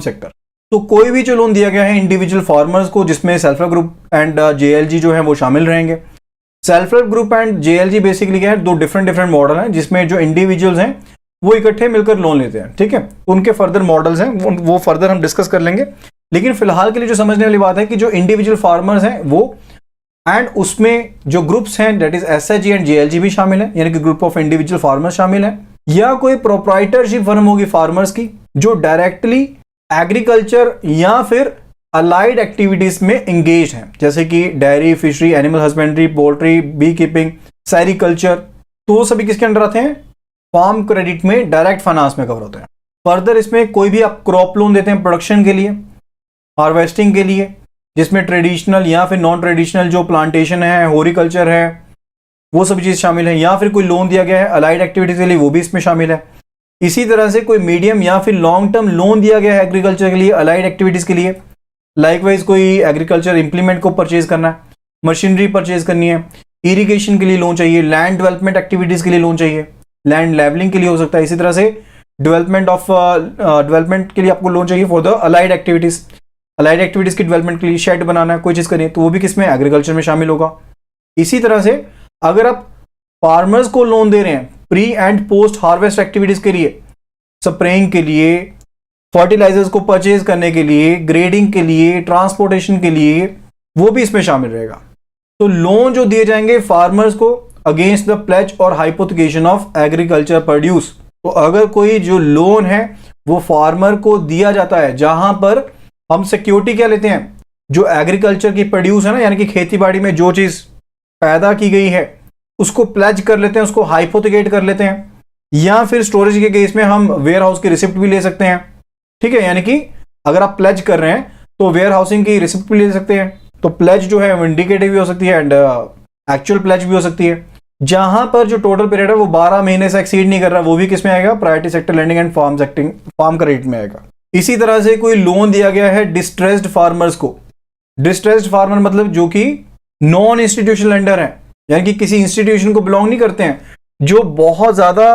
Sector. तो कोई भी जो लोन दिया गया है इंडिविजुअल फार्मर्स को, जिसमें self help group and JLG जो है वो शामिल रहेंगे। Self help group and JLG basically क्या है, दो डिफरेंट मॉडल हैं, जिसमें जो इंडिविजुअल्स हैं वो इकट्ठे मिलकर लोन लेते हैं, ठीक है। उनके फर्दर मॉडल्स हैं, वो फर्दर हम डिस्कस कर लेंगे। लेकिन फिलहाल के लिए जो समझने वाली बात है कि जो इंडिविजुअल फार्मर्स हैं वो, एंड उसमें जो ग्रुप्स हैं that is SHG and JLG भी शामिल है, यानी कि ग्रुप ऑफ इंडिविजुअल फार्मर्स शामिल है, या कोई प्रोप्राइटरशिप फर्म होगी फार्मर्स की जो डायरेक्टली एग्रीकल्चर या फिर अलाइड एक्टिविटीज में एंगेज हैं, जैसे कि dairy, fishery, animal husbandry, poultry, bee keeping, sericulture. तो वो सभी किसके अंडर आते हैं? फार्म क्रेडिट में, डायरेक्ट फाइनेंस में कवर होते हैं। फर्दर इसमें कोई भी आप क्रॉप लोन देते हैं प्रोडक्शन के लिए, हार्वेस्टिंग के लिए, जिसमें ट्रेडिशनल या फिर नॉन ट्रेडिशनल जो प्लांटेशन है, हॉर्टिकल्चर है, वो सब चीज़ शामिल है। या फिर कोई लोन दिया गया है अलाइड एक्टिविटीज के लिए, वो भी इसमें शामिल है। इसी तरह से कोई मीडियम या फिर लॉन्ग टर्म लोन दिया गया है एग्रीकल्चर के लिए, अलाइड एक्टिविटीज के लिए, लाइकवाइज कोई एग्रीकल्चर इंप्लीमेंट को परचेज करना है, मशीनरी परचेज करनी है, इरिगेशन के लिए लोन चाहिए, लैंड डेवलपमेंट एक्टिविटीज के लिए लोन चाहिए, लैंड लेवलिंग के लिए हो सकता है। इसी तरह से डेवलपमेंट के लिए आपको लोन चाहिए for the allied activities, allied activities की डेवलपमेंट के लिए शेड बनाना है, कोई चीज़ करनी है, तो वो भी किसमें? एग्रीकल्चर में शामिल होगा। इसी तरह से अगर आप फार्मर्स को लोन दे रहे हैं pre and post harvest activities के लिए, स्प्रेइंग के लिए, फर्टिलाइजर्स को परचेज करने के लिए, ग्रेडिंग के लिए, ट्रांसपोर्टेशन के लिए, वो भी इसमें शामिल रहेगा। तो लोन जो दिए जाएंगे फार्मर्स को अगेंस्ट द प्लेज और हाइपोथिकेशन ऑफ एग्रीकल्चर प्रोड्यूस। तो अगर कोई जो लोन है वो फार्मर को दिया जाता है, जहां पर हम सिक्योरिटी क्या लेते हैं, जो एग्रीकल्चर की प्रोड्यूस है ना, यानी कि खेती बाड़ी में जो चीज पैदा की गई है उसको प्लेज कर लेते हैं, उसको हाइपोथिकेट कर लेते हैं। या फिर स्टोरेज के केस में हम वेयर हाउस की रिसिप्ट भी ले सकते हैं, ठीक है। यानी कि अगर आप प्लेज कर रहे हैं तो वेयर हाउसिंग की रिसिप्ट भी ले सकते हैं। तो प्लेज जो है वो इंडिकेटिव भी हो सकती है एंड एक्चुअल प्लेज भी हो सकती है। जहां पर जो टोटल पीरियड है वो 12 महीने से एक्सीड नहीं कर रहा, वो भी किसमें आएगा? Priority sector lending and farm credit में आएगा। इसी तरह से कोई लोन दिया गया है डिस्ट्रेस्ड फार्मर्स को। डिस्ट्रेस्ड फार्मर मतलब जो कि नॉन इंस्टीट्यूशनल लेंडर है, यानी कि किसी इंस्टीट्यूशन को बिलोंग नहीं करते हैं, जो बहुत ज्यादा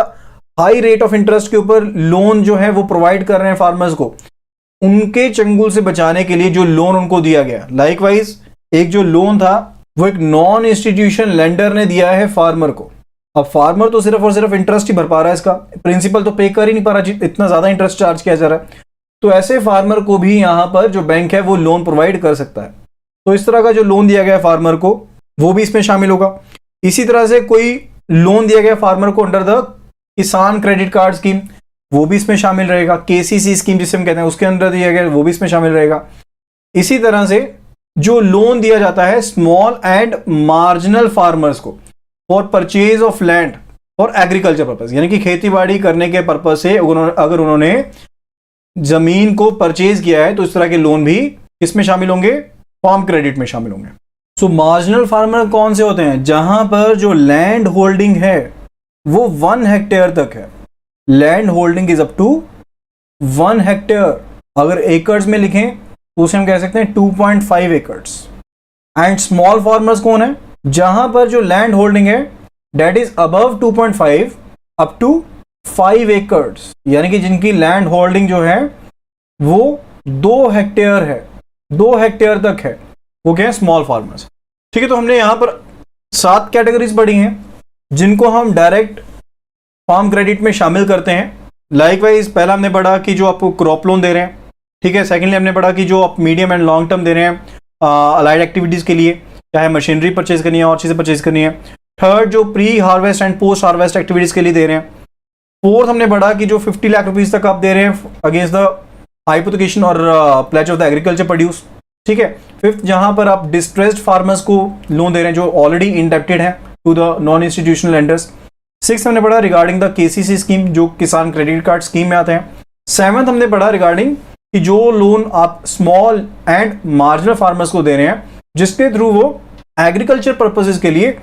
हाई रेट ऑफ इंटरेस्ट के ऊपर लोन जो है वो प्रोवाइड कर रहे हैं फार्मर्स को, उनके चंगुल से बचाने के लिए जो लोन उनको दिया गया। लाइकवाइज एक जो लोन था वो एक नॉन इंस्टीट्यूशन लेंडर ने दिया है फार्मर को। अब फार्मर तो सिर्फ और सिर्फ इंटरेस्ट ही भर पा रहा है, इसका प्रिंसिपल तो पे कर ही नहीं पा रहा, इतना ज्यादा इंटरेस्ट चार्ज किया जा रहा है। तो ऐसे फार्मर को भी यहां पर जो बैंक है वो लोन प्रोवाइड कर सकता है। तो इस तरह का जो लोन दिया गया है फार्मर को वो भी इसमें शामिल होगा। इसी तरह से कोई लोन दिया गया फार्मर को अंडर द किसान क्रेडिट कार्ड स्कीम, वो भी इसमें शामिल रहेगा। केसीसी स्कीम जिसे हम कहते हैं उसके अंदर दिया गया वो भी इसमें शामिल रहेगा। इसी तरह से जो लोन दिया जाता है स्मॉल एंड मार्जिनल फार्मर्स को for purchase of land for agriculture purpose, यानी कि खेती बाड़ी करने के पर्पज से अगर उन्होंने जमीन को परचेज किया है तो इस तरह के लोन भी किसमें शामिल होंगे? फार्म क्रेडिट में शामिल होंगे। सो मार्जिनल फार्मर कौन से होते हैं? जहां पर जो लैंड होल्डिंग है वो 1 हेक्टेयर तक है। Land holding is up to 1 hectare. अगर एकर्स में लिखें तो उसे हम कह सकते हैं 2.5 एकर्स। एंड स्मॉल फार्मर्स कौन है? जहां पर जो लैंड होल्डिंग है that is above 2.5 up to 5 acres, यानी कि जिनकी लैंड होल्डिंग जो है वो 2 हेक्टेयर है, 2 हेक्टेयर तक है, वो क्या है? Small farmers. ठीक है, तो हमने यहां पर 7 कैटेगरीज पढ़ी हैं जिनको हम डायरेक्ट फार्म क्रेडिट में शामिल करते हैं। लाइकवाइज पहला हमने पढ़ा कि जो आपको क्रॉप लोन दे रहे हैं, ठीक है। सेकेंडली हमने पढ़ा कि जो आप मीडियम एंड लॉन्ग टर्म दे रहे हैं अलाइड एक्टिविटीज के लिए, चाहे मशीनरी परचेज करनी है और चीजें परचेज करनी है। थर्ड जो pre harvest and post harvest activities के लिए दे रहे हैं। फोर्थ हमने पढ़ा कि जो 50 लाख रुपीज तक आप दे रहे हैं अगेंस्ट द हाइपोथिकेशन और pledge of the agriculture produce, ठीक है। फिफ्थ जहां पर आप डिस्ट्रेस्ड फार्मर्स को लोन दे रहे हैं जो ऑलरेडी इंडेप्टेड है to the non institutional lenders. Six हमने पढ़ा रिगार्डिंग द केसीसी स्कीम जो किसान क्रेडिट कार्ड स्कीम में आते हैं। सेवंथ हमने पढ़ा रिगार्डिंग कि जो लोन आप स्मॉल एंड मार्जिनल फार्मर्स को दे रहे हैं जिसके थ्रू वो एग्रीकल्चर पर्पसेस के लिए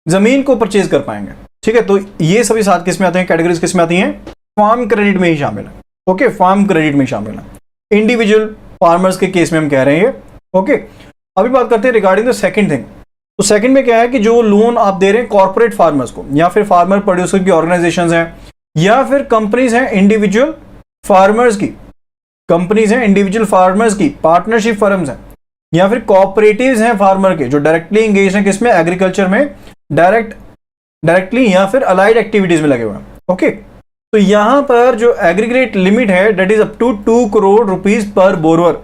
जमीन को परचेज कर पाएंगे, ठीक है। तो ये सभी 7 किस में आते हैं? कैटेगरीज किस में आती हैं? फार्म क्रेडिट में ही शामिल है। ओके, फार्म क्रेडिट में शामिल है। इंडिविजुअल फार्मर्स के केस में हम कह रहे हैं। ओके, अभी बात करते हैं रिगार्डिंग द सेकंड थिंग। तो सेकंड में क्या है कि जो लोन आप दे रहे हैं कॉर्पोरेट फार्मर्स को या फिर फार्मर प्रोड्यूसर की ऑर्गेनाइजेशंस हैं या फिर कंपनीज हैं इंडिविजुअल फार्मर्स की, कंपनीज हैं इंडिविजुअल फार्मर्स की, पार्टनरशिप फर्म्स हैं, या फिर कॉपरेटिव्स हैं फार्मर के जो डायरेक्टली एंगेज हैं किसमें, एग्रीकल्चर में, डायरेक्टली या फिर अलाइड एक्टिविटीज में लगे हुए हैं। ओके, तो यहां पर जो एग्रीगेट लिमिट है that is up to 2 crore rupees per borrower.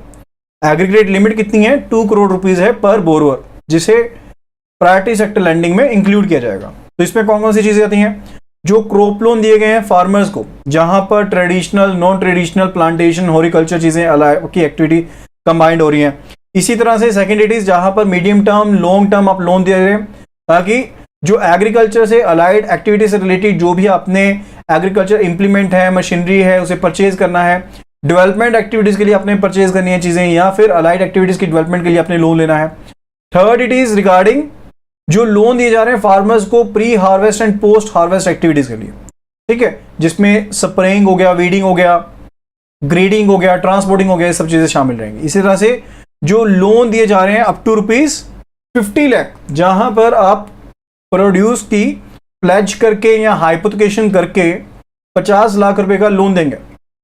Aggregate limit कितनी है, 2 करोड़ रुपीज है पर बोरवर, जिसे प्रायोरिटी सेक्टर लैंडिंग में इंक्लूड किया जाएगा। तो इसमें कौन कौन सी चीजें आती हैं, जो क्रॉप लोन दिए गए हैं फार्मर्स को, जहां पर traditional, non traditional, plantation, horticulture चीजें की एक्टिविटी कंबाइंड हो रही हैं। इसी तरह से सेकंड इट इज जहां पर मीडियम टर्म, लॉन्ग टर्म आप लोन दे रहे हैं, ताकि जो एग्रीकल्चर से अलाइड एक्टिविटी से रिलेटेड जो भी आपने एग्रीकल्चर इंप्लीमेंट है, मशीनरी है, उसे परचेज करना है, डेवलपमेंट एक्टिविटीज के लिए आपने परचेज करनी है चीजें, या फिर अलाइड एक्टिविटीज की डेवलपमेंट के लिए आपने लोन लेना है। थर्ड इट इज रिगार्डिंग जो लोन दिए जा रहे हैं फार्मर्स को pre harvest and post harvest activities के लिए, ठीक है, जिसमें स्प्रेइंग हो गया, वीडिंग हो गया, ग्रेडिंग हो गया, ट्रांसपोर्टिंग हो गया, ये सब चीजें शामिल रहेंगी। इसी तरह से जो लोन दिए जा रहे हैं अप टू ₹50 लाख, जहां पर आप प्रोड्यूस की प्लेज करके या हाइपोथिकेशन करके 50 लाख रुपए का लोन देंगे,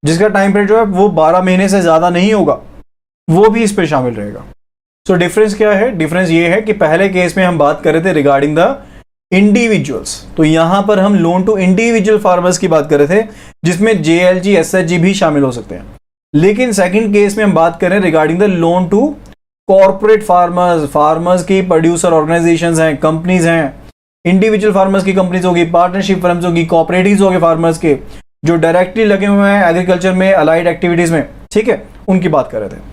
जिसका टाइम पीरियड जो है वो 12 महीने से ज्यादा नहीं होगा, वो भी इस पे शामिल रहेगा। सो डिफरेंस क्या है, डिफरेंस ये है कि पहले केस में हम बात कर रहे थे रिगार्डिंग द इंडिविजुअल्स, तो यहां पर हम लोन टू इंडिविजुअल फार्मर्स की बात कर रहे थे, जिसमें JLG, SHG भी शामिल हो सकते हैं। लेकिन सेकंड केस में हम बात कर रहे हैं regarding the loan to corporate farmers, farmers की प्रोड्यूसर ऑर्गेनाइजेशंस हैं, कंपनीज हैं, इंडिविजुअल फार्मर्स की कंपनीज होगी, पार्टनरशिप फर्म्स होगी, कॉपरेटिव्स होंगे फार्मर्स के, जो डायरेक्टली लगे हुए हैं एग्रीकल्चर में, अलाइड एक्टिविटीज में, ठीक है, उनकी बात कर रहे थे।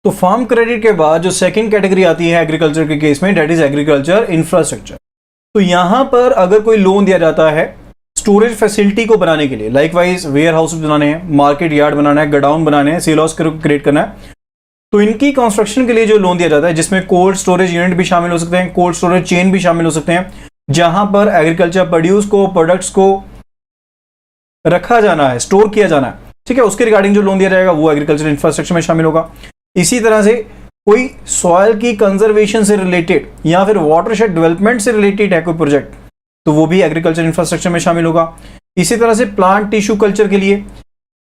तो फार्म क्रेडिट के बाद जो सेकंड कैटेगरी आती है एग्रीकल्चर के केस में, दैट इज एग्रीकल्चर इंफ्रास्ट्रक्चर। तो यहां पर अगर कोई लोन दिया जाता है स्टोरेज फैसिलिटी को बनाने के लिए, लाइकवाइज वेयर हाउस बनाने हैं, मार्केट यार्ड बनाना है, गोडाउन बनाने हैं, सेल हाउस क्रिएट करना है, तो इनकी कंस्ट्रक्शन के लिए जो लोन दिया जाता है, जिसमें कोल्ड स्टोरेज यूनिट भी शामिल हो सकते हैं, कोल्ड स्टोरेज चेन भी शामिल हो सकते हैं, जहां पर एग्रीकल्चर प्रोड्यूस को, प्रोडक्ट्स को रखा जाना है, स्टोर किया जाना है, ठीक है, उसके रिगार्डिंग जो लोन दिया जाएगा वो एग्रीकल्चर इंफ्रास्ट्रक्चर में शामिल होगा। इसी तरह से कोई सॉइल की कंजर्वेशन से रिलेटेड या फिर वाटरशेड डेवलपमेंट से रिलेटेड है कोई प्रोजेक्ट, तो वो भी एग्रीकल्चर इंफ्रास्ट्रक्चर में शामिल होगा। इसी तरह से प्लांट टिश्यू कल्चर के लिए,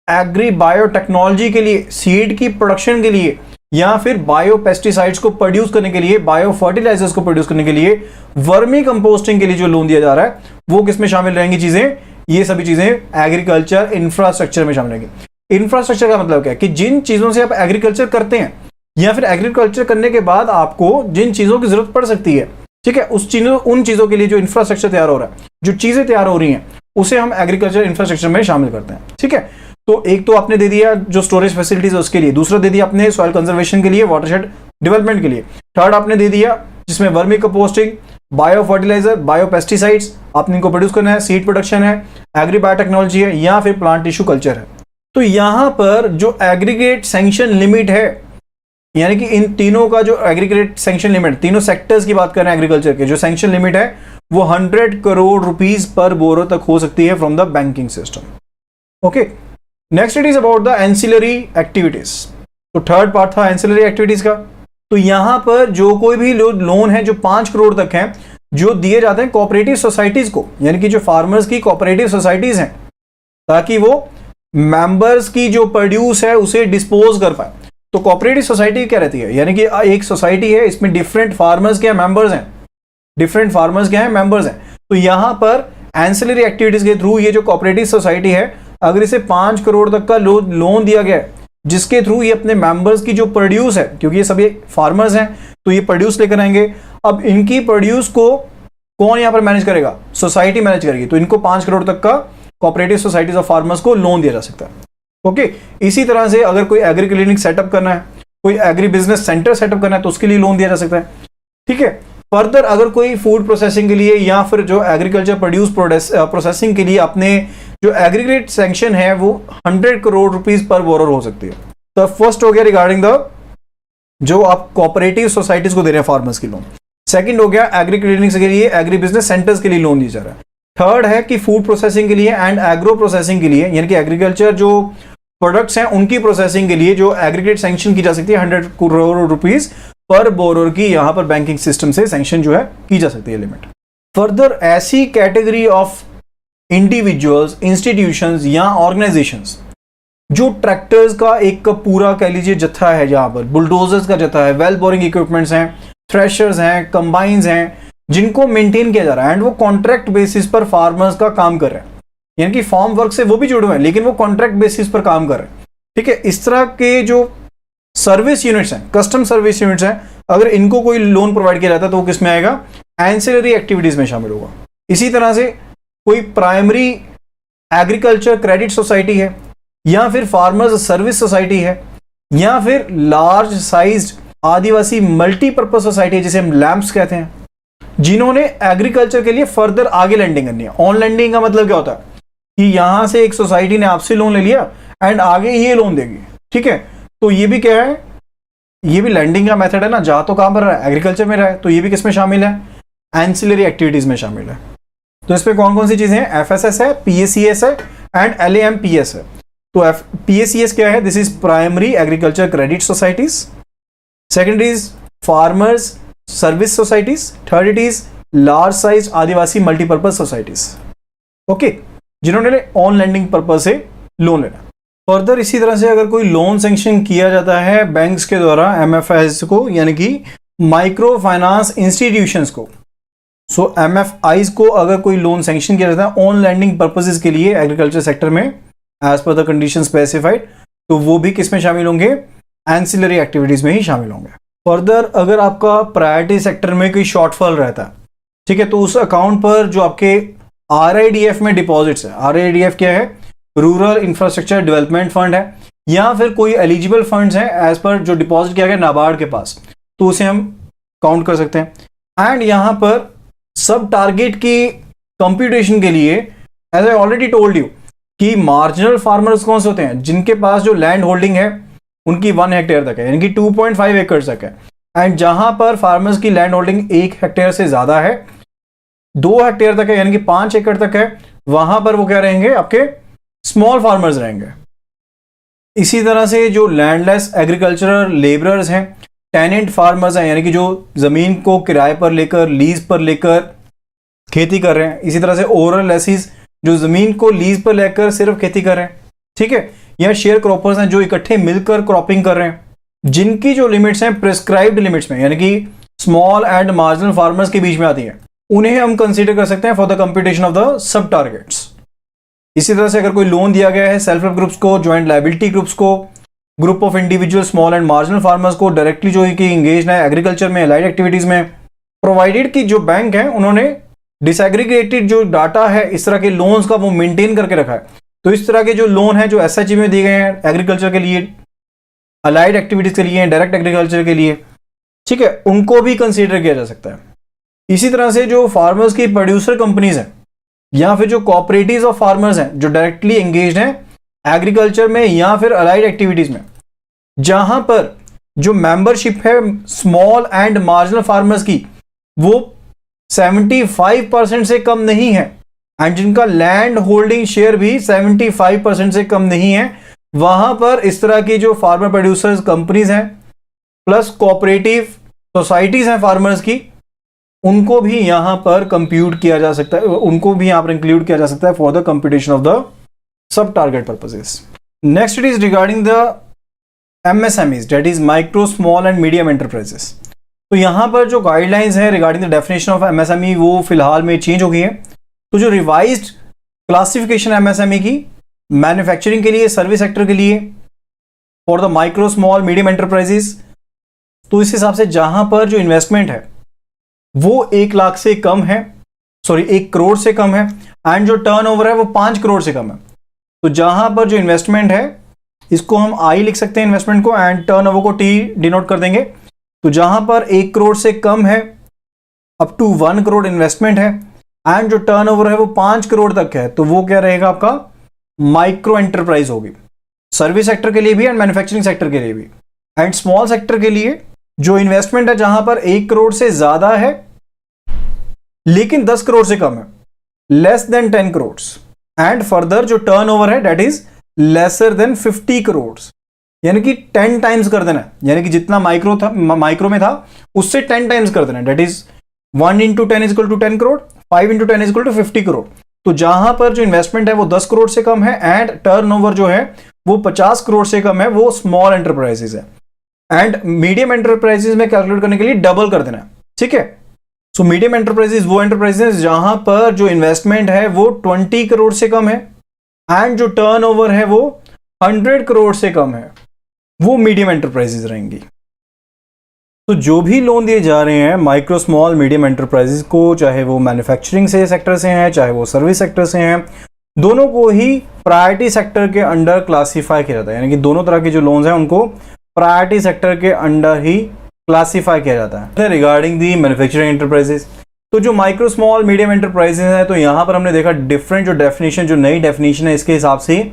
एग्री बायोटेक्नोलॉजी के लिए, सीड की प्रोडक्शन के लिए, या फिर बायो पेस्टिसाइड्स को प्रोड्यूस करने के लिए, बायो फर्टिलाइजर्स को प्रोड्यूस करने के लिए, वर्मी कंपोस्टिंग के लिए जो लोन दिया जा रहा है वो किसमें शामिल रहेंगी चीजें, ये सभी चीजें एग्रीकल्चर इंफ्रास्ट्रक्चर में शामिल रहेंगी। इंफ्रास्ट्रक्चर का मतलब क्या है कि जिन चीजों से आप एग्रीकल्चर करते हैं या फिर एग्रीकल्चर करने के बाद आपको जिन चीजों की जरूरत पड़ सकती है, ठीक है, उन चीजों के लिए जो इंफ्रास्ट्रक्चर तैयार हो रहा है, जो चीजें तैयार हो रही हैं, उसे हम एग्रीकल्चर इंफ्रास्ट्रक्चर में शामिल करते हैं। ठीक है, तो एक तो आपने दे दिया जो स्टोरेज फैसिलिटीज है उसके लिए, दूसरा दे दिया आपने सॉइल कंजर्वेशन के लिए, वाटरशेड डेवलपमेंट के लिए, थर्ड आपने दे दिया जिसमें vermicomposting, bio fertiliser, bio pesticides आपने इनको प्रोड्यूस करना है, सीड प्रोडक्शन है, एग्री बायोटेक्नोलॉजी है, या फिर प्लांट टिश्यू कल्चर है। तो यहां पर जो एग्रीगेट सैंक्शन लिमिट है, यानी कि इन तीनों का जो एग्रीगेट सैंक्शन लिमिट, तीनों सेक्टर्स की बात कर रहे हैं एग्रीकल्चर के, जो सैंक्शन लिमिट है वो 100 करोड़ रुपीस पर बोरो तक हो सकती है from the banking system. Okay, next it is about the ancillary activities. तो थर्ड पार्ट था एंसिलरी एक्टिविटीज का। तो यहां पर जो कोई भी लोन है जो 5 करोड़ तक है, जो दिए जाते हैं कोऑपरेटिव सोसाइटीज को, यानी कि जो फार्मर्स की कोऑपरेटिव सोसाइटीज हैं, ताकि वो मेंबर्स की जो प्रोड्यूस है उसे डिस्पोज कर पाए। तो कोऑपरेटिव सोसाइटी क्या रहती है, यानी कि एक सोसाइटी है, इसमें डिफरेंट फार्मर्स के मेंबर्स हैं, डिफरेंट फार्मर्स के हैं मेंबर्स हैं। तो यहां पर एंसिलरी एक्टिविटीज के थ्रू ये जो कोऑपरेटिव सोसाइटी है, अगर इसे 5 करोड़ तक का लोन दिया गया है, जिसके थ्रू ये अपने मेंबर्स की जो प्रोड्यूस है, क्योंकि ये सभी फार्मर्स हैं तो ये प्रोड्यूस लेकर आएंगे, अब इनकी प्रोड्यूस को कौन यहां पर मैनेज करेगा, सोसाइटी मैनेज करेगी। तो इनको 5 करोड़ तक का कोऑपरेटिव सोसाइटीज ऑफ फार्मर्स को लोन दिया जा सकता है। ओके, इसी तरह से अगर कोई एग्री क्लिनिक सेटअप करना है, कोई एग्री बिजनेस सेंटर सेटअप करना है, तो उसके लिए लोन दिया जा सकता है। ठीक है, फर्दर अगर कोई फूड प्रोसेसिंग के लिए या फिर जो एग्रीकल्चर प्रोड्यूस प्रोसेसिंग के लिए अपने जो एग्रीगेट सैंक्शन है वो 100 करोड़ रुपीस पर बोरर हो सकती है। तो फर्स्ट हो गया रिगार्डिंग द जो आप कोऑपरेटिव सोसाइटीज को दे रहे हैं फार्मर्स की लोन। सेकंड हो गया एग्री क्लिनिक्स के लिए, एग्री बिजनेस सेंटर्स के लिए लोन दिया जा रहा है। थर्ड है कि फूड प्रोसेसिंग के लिए एंड एग्रो प्रोसेसिंग के लिए, यानी कि एग्रीकल्चर जो प्रोडक्ट्स हैं उनकी प्रोसेसिंग के लिए जो एग्रीगेट सैंक्शन की जा सकती है 100 करोड़ रुपीस पर बोरर की, यहां पर बैंकिंग सिस्टम से सैंक्शन जो है की जा सकती है लिमिट। फर्दर ऐसी कैटेगरी ऑफ इंडिविजुअल्स, इंस्टीट्यूशंस या ऑर्गेनाइजेशंस जो ट्रैक्टर्स का एक पूरा कह लीजिए जत्था है, जहाँ पर बुलडोजर्स का जत्था है, वेल बोरिंग इक्विपमेंट्स हैं, थ्रेशर्स हैं, कंबाइंस हैं, जिनको मेंटेन किया जा रहा है एंड वो कॉन्ट्रैक्ट बेसिस पर फार्मर्स का काम कर रहे हैं, यानी कि फार्म वर्क से वो भी जुड़े हुए हैं लेकिन वो कॉन्ट्रैक्ट बेसिस पर काम कर रहे हैं। ठीक है, इस तरह के जो सर्विस यूनिट्स हैं, कस्टम सर्विस यूनिट्स हैं, अगर इनको कोई लोन प्रोवाइड किया जाता है तो वो किस में आएगा? एंसिलरी एक्टिविटीज में शामिल होगा। इसी तरह से कोई प्राइमरी एग्रीकल्चर क्रेडिट सोसाइटी है, या फिर फार्मर्स सर्विस सोसाइटी है, या फिर लार्ज साइज्ड आदिवासी मल्टीपर्पज सोसाइटी है जिसे हम लैम्प्स कहते हैं, जिन्होंने एग्रीकल्चर के लिए फर्दर आगे लैंडिंग करनी है। ऑन लैंडिंग का मतलब क्या होता है कि यहां से एक सोसाइटी ने आपसे लोन ले लिया एंड आगे ये लोन देगी। ठीक है, तो ये भी क्या है? ये भी लैंडिंग का मेथड है ना, जहां तो काम कर रहा है एग्रीकल्चर में रहा है, तो ये भी किसमें शामिल है? एंसिलरी एक्टिविटीज में शामिल है। तो इसमें कौन कौन सी चीजें हैं? एफएसएस है, पीएसीएस है एंड एलएएमपीएस है। तो पीएसीएस क्या है? This is primary agriculture credit societies, second is farmers service societies, third it is large size Adivasi multipurpose societies. Okay, जिन्होंने ऑन लैंडिंग पर्पज से लोन लेना। फर्दर इसी तरह से अगर कोई लोन सैंक्शन किया जाता है बैंक्स के द्वारा एमएफआईज को, यानी कि माइक्रो फाइनेंस इंस्टीट्यूशंस को, सो एमएफआईज को अगर कोई लोन सैंक्शन किया जाता है ऑन लैंडिंग पर्पसेस के लिए एग्रीकल्चर सेक्टर में as per the condition specified, तो वो भी किस में शामिल होंगे? एंसिलरी एक्टिविटीज में ही शामिल होंगे। फर्दर अगर आपका प्रायोरिटी सेक्टर में कोई शॉर्टफॉल रहता है, ठीक है, तो उस अकाउंट पर जो आपके आरआईडीएफ में डिपॉजिट्स है, आरआईडीएफ क्या है? रूरल इंफ्रास्ट्रक्चर डेवलपमेंट फंड है, या फिर कोई एलिजिबल फंड्स हैं एज पर जो डिपॉजिट किया गया नाबार्ड के पास, तो उसे हम काउंट कर सकते हैं। एंड यहां पर सब टारगेट की कंप्यूटेशन के लिए as I already told you कि मार्जिनल फार्मर्स कौन से होते हैं? जिनके पास जो लैंड होल्डिंग है उनकी 1 हेक्टेयर तक है, यानी कि 2.5 एकड़ तक है। एंड जहां पर फार्मर्स की लैंड होल्डिंग 1 हेक्टेयर से ज्यादा है, 2 हेक्टेयर तक है, यानी कि 5 एकड़ तक है, वहां पर वो क्या रहेंगे? आपके स्मॉल फार्मर्स रहेंगे। इसी तरह से जो लैंडलेस एग्रीकल्चरल लेबरर्स हैं, टेनेंट फार्मर्स हैं, यानी कि जो जमीन को किराए पर लेकर, लीज पर लेकर खेती कर रहे हैं। इसी तरह से ओरल लेसिस, जो जमीन को लीज पर लेकर सिर्फ खेती कर रहे हैं। ठीक है, या शेयर क्रॉपर्स हैं जो इकट्ठे मिलकर क्रॉपिंग कर रहे हैं, जिनकी जो लिमिट्स हैं प्रिस्क्राइब्ड लिमिट्स में, यानी कि स्मॉल एंड मार्जिनल फार्मर्स के बीच में आती हैं, उन्हें हम कंसीडर कर सकते हैं for the computation of the sub targets. इसी तरह से अगर कोई लोन दिया गया है सेल्फ हेल्प ग्रुप्स को, ज्वाइंट लायबिलिटी ग्रुप्स को, group of individual small and marginal farmers को डायरेक्टली जो कि इंगेज है एग्रीकल्चर में, अलाइड एक्टिविटीज में, प्रोवाइडेड कि जो बैंक है उन्होंने डिसएग्रीगेटेड जो डाटा है इस तरह के लोन्स का वो मेंटेन करके रखा है। तो इस तरह के जो लोन है जो एसएचजी में दिए गए हैं एग्रीकल्चर के लिए, अलाइड एक्टिविटीज के लिए, डायरेक्ट एग्रीकल्चर के लिए, ठीक है, उनको भी कंसीडर किया जा सकता है। इसी तरह से जो फार्मर्स की प्रोड्यूसर कंपनीज हैं या फिर जो कोऑपरेटिव्स ऑफ फार्मर्स हैं जो डायरेक्टली एंगेज्ड हैं एग्रीकल्चर में या फिर अलाइड एक्टिविटीज में, जहां पर जो मेंबरशिप है स्मॉल एंड मार्जिनल फार्मर्स की वो 75% से कम नहीं है एंड जिनका लैंड होल्डिंग शेयर भी 75% से कम नहीं है, वहां पर इस तरह की जो फार्मर प्रोड्यूसर्स कंपनीज हैं प्लस कोऑपरेटिव सोसाइटीज हैं फार्मर्स की, उनको भी यहां पर कंप्यूट किया जा सकता है, उनको भी यहां पर इंक्लूड किया जा सकता है for the computation of the sub target purposes. Next it is regarding the MSMEs, that is micro small and medium enterprises. तो यहां पर जो गाइडलाइंस है regarding the definition of MSME वो फिलहाल में चेंज हो गई है। तो जो रिवाइज्ड क्लासिफिकेशन MSME की मैन्युफैक्चरिंग के लिए, सर्विस सेक्टर के लिए, for the micro small medium enterprises, तो इस हिसाब से जहां पर जो इन्वेस्टमेंट है वो 1 लाख से कम है, 1 करोड़ से कम है एंड जो टर्नओवर है वो 5 करोड़ से कम है। तो जहां पर जो इन्वेस्टमेंट है इसको हम आई लिख सकते हैं इन्वेस्टमेंट को एंड टर्नओवर को टी डिनोट कर देंगे। तो जहां पर 1 करोड़ से कम है अप टू 1 करोड़ इन्वेस्टमेंट है एंड जो टर्नओवर है वो 5 करोड़ तक है, तो वो क्या रहेगा आपका माइक्रो एंटरप्राइज होगी, सर्विस सेक्टर के लिए भी एंड मैन्युफैक्चरिंग सेक्टर के लिए भी। एंड स्मॉल सेक्टर के लिए जो इन्वेस्टमेंट है जहां पर 1 करोड़ से ज्यादा है लेकिन 10 करोड़ से कम है, less than 10 crore, and further जो टर्नओवर है that is lesser than 50 crore, यानी कि 10 टाइम्स कर देना है, यानी कि जितना माइक्रो में था उससे 10 टाइम्स कर देना है, that is 1 into 10 is equal to 10 crore, 5 into 10 is equal to 50 crore. तो जहां पर जो इन्वेस्टमेंट है वो 10 करोड़ से कम है एंड टर्नओवर जो है वो 50 करोड़ से कम है, वो स्मॉल एंटरप्राइजेज है। एंड मीडियम एंटरप्राइजेज में कैलकुलेट करने के लिए डबल कर देना है, ठीक है। सो मीडियम एंटरप्राइजेज वो एंटरप्राइजेज जहां पर जो इन्वेस्टमेंट है वो 20 करोड़ से कम है एंड जो टर्नओवर है वो 100 करोड़ से कम है, वो मीडियम एंटरप्राइजेज रहेंगी। तो जो भी लोन दिए जा रहे हैं माइक्रो स्मॉल मीडियम एंटरप्राइजेज को, चाहे वो मैन्युफैक्चरिंग से सेक्टर से हैं, चाहे वो सर्विस सेक्टर से हैं, दोनों को ही प्रायोरिटी सेक्टर के अंडर क्लासीफाई किया जाता है। यानी कि दोनों तरह के जो लोन्स हैं उनको प्रायोरिटी सेक्टर के अंडर ही क्लासीफाई किया जाता है। रिगार्डिंग दी मैन्युफैक्चरिंग एंटरप्राइजेज, तो जो माइक्रो स्मॉल मीडियम एंटरप्राइजेज है, तो यहां पर हमने देखा डिफरेंट जो डेफिनेशन, जो नई डेफिनेशन है इसके हिसाब से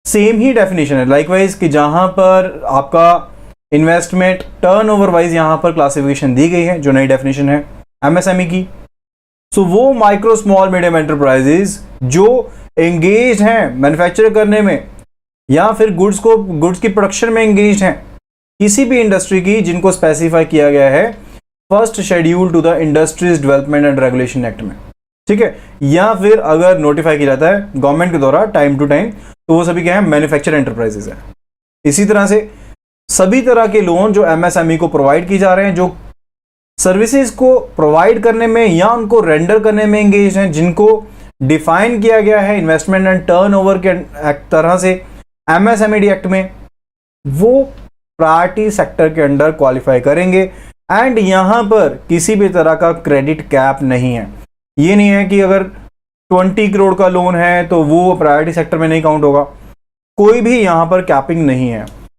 सेम ही डेफिनेशन है लाइकवाइज, कि जहां पर आपका इन्वेस्टमेंट टर्नओवर वाइज यहां पर क्लासिफिकेशन दी गई है, जो नई डेफिनेशन है एमएसएमई की। सो वो माइक्रो स्मॉल मीडियम एंटरप्राइजेज जो एंगेज हैं मैन्युफैक्चर करने में या फिर गुड्स की प्रोडक्शन में एंगेज हैं किसी भी इंडस्ट्री की, जिनको स्पेसिफाई किया गया है first schedule to the industries development and regulation act में, ठीक है, या फिर अगर नोटिफाई किया जाता है गवर्नमेंट के द्वारा टाइम टू टाइम, तो वो सभी क्या है, मैन्युफैक्चर एंटरप्राइजेज है। इसी तरह से सभी तरह के लोन जो एमएसएमई को प्रोवाइड किए जा रहे हैं, जो सर्विसेज को प्रोवाइड करने में या उनको रेंडर करने में एंगेज हैं, जिनको डिफाइन किया गया है इन्वेस्टमेंट एंड टर्नओवर के तरह से एमएसएमई एक्ट में, वो प्रायोरिटी सेक्टर के अंडर क्वालिफाई करेंगे। एंड यहां पर किसी भी तरह का क्रेडिट कैप नहीं है। ये नहीं है कि अगर 20 करोड़ का लोन है तो वो प्रायोरिटी सेक्टर में नहीं काउंट होगा, कोई भी यहां पर कैपिंग नहीं है।